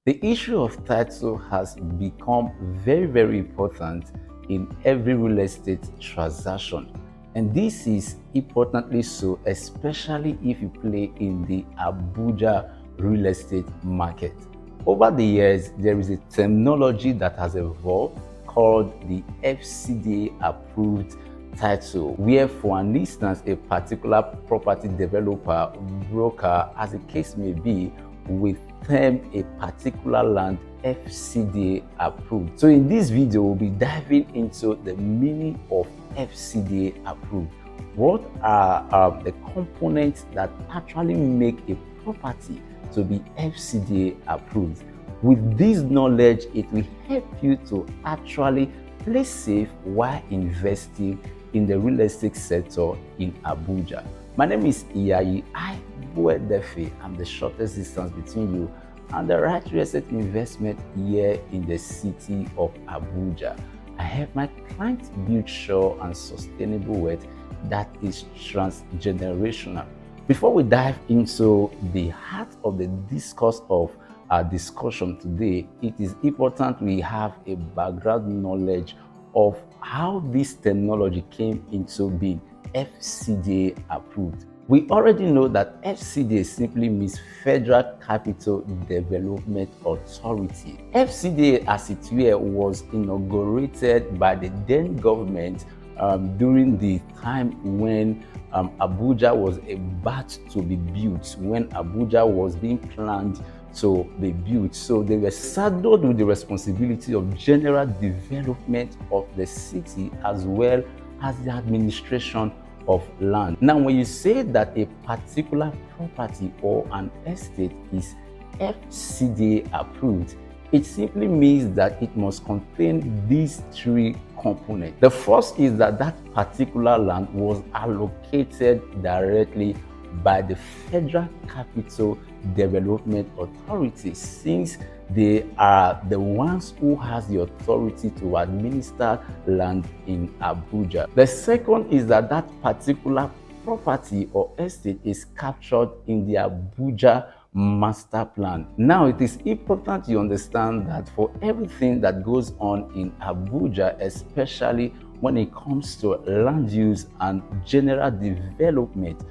The issue of title has become very important in every real estate transaction. And this is importantly so, especially if you play in the Abuja real estate market. Over the years, there is a terminology that has evolved called the FCDA approved title, where for an instance, a particular property developer, broker, as the case may be, will term a particular land FCDA approved. So in this video, we'll be diving into the meaning of FCDA approved. What are the components that actually make a property to be FCDA approved? With this knowledge, it will help you to actually play safe while investing in the real estate sector in Abuja. My name is Iyayi Defe. I'm the shortest distance between you and the right real estate investment here in the city of Abuja. I help my clients build sure and sustainable wealth that is transgenerational. Before we dive into the heart of the discourse of our discussion today, it is important we have a background knowledge of how this terminology came into being FCDA approved. We already know that FCDA simply means Federal Capital Development Authority. FCDA, as it were, was inaugurated by the then government during the time when Abuja was about to be built, when Abuja was being planned to be built. So they were saddled with the responsibility of general development of the city as well as the administration of land. Now, when you say that a particular property or an estate is FCDA approved, it simply means that it must contain these three components. The first is that that particular land was allocated directly by the Federal Capital Development Authority, since they are the ones who has the authority to administer land in Abuja. The second is that that particular property or estate is captured in the Abuja master plan. Now, it is important you understand that for everything that goes on in Abuja, especially when it comes to land use and general development,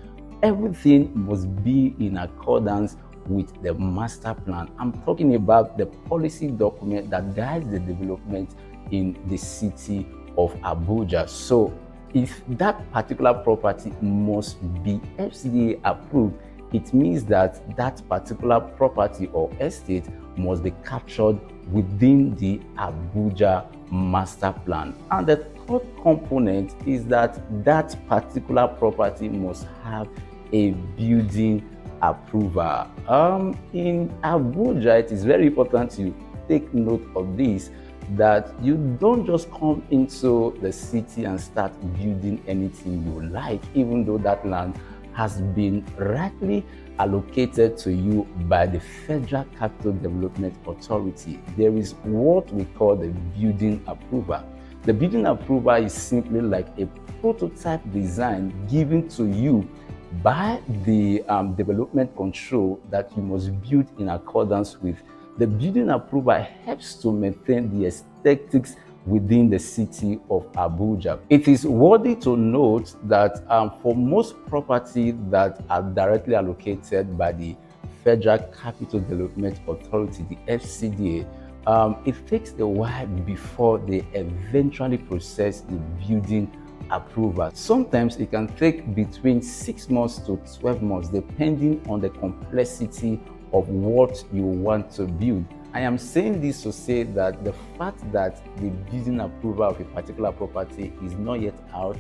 everything must be in accordance with the master plan. I'm talking about the policy document that guides the development in the city of Abuja. So if that particular property must be FCDA approved, it means that that particular property or estate must be captured within the Abuja master plan. And the third component is that that particular property must have a building approval. In Abuja, it is very important to take note of this, that you don't just come into the city and start building anything you like, even though that land has been rightly allocated to you by the Federal Capital Development Authority. There is what we call the building approval. The building approval is simply like a prototype design given to you by the development control that you must build in accordance with. The building approval helps to maintain the aesthetics within the city of Abuja. It is worthy to note that for most properties that are directly allocated by the Federal Capital Development Authority, the FCDA, it takes a while before they eventually process the building approval. Sometimes it can take between 6 months to 12 months, depending on the complexity of what you want to build. I am saying this to say that the fact that the building approval of a particular property is not yet out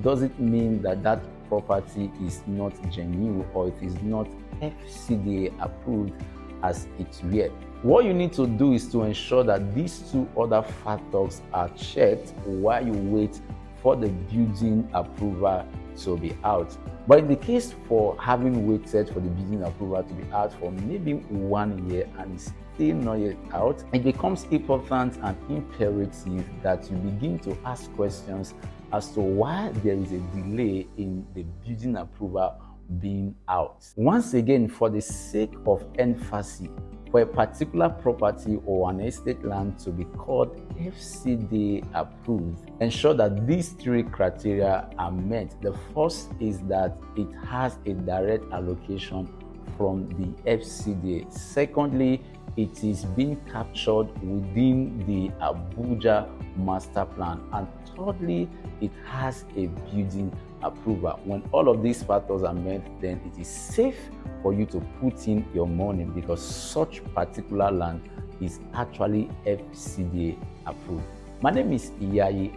doesn't mean that that property is not genuine or it is not FCDA approved as it were. What you need to do is to ensure that these two other factors are checked while you wait for the building approval to be out. But in the case for having waited for the building approval to be out for maybe 1 year and it's still not yet out, it becomes important and imperative that you begin to ask questions as to why there is a delay in the building approval being out. Once again, for the sake of emphasis, For a particular property or an estate land to be called FCDA approved, ensure that these three criteria are met. The first is that it has a direct allocation from the FCDA. Secondly, it is being captured within the Abuja master plan. And thirdly, it has a building approval. When all of these factors are met, then it is safe for you to put in your money, because such particular land is actually FCDA approved. My name is Iyayi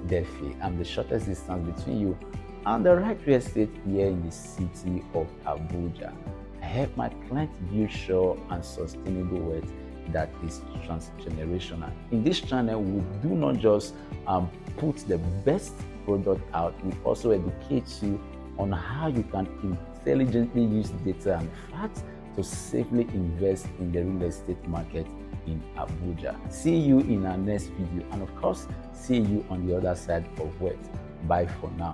Defi. I'm the shortest distance between you and the right real estate here in the city of Abuja. I help my clients build sure and sustainable wealth that is transgenerational. In this channel, we do not just put the best product out, we also educate you on how you can intelligently use data and facts to safely invest in the real estate market in Abuja. See you in our next video, and of course, see you on the other side of wealth. Bye for now.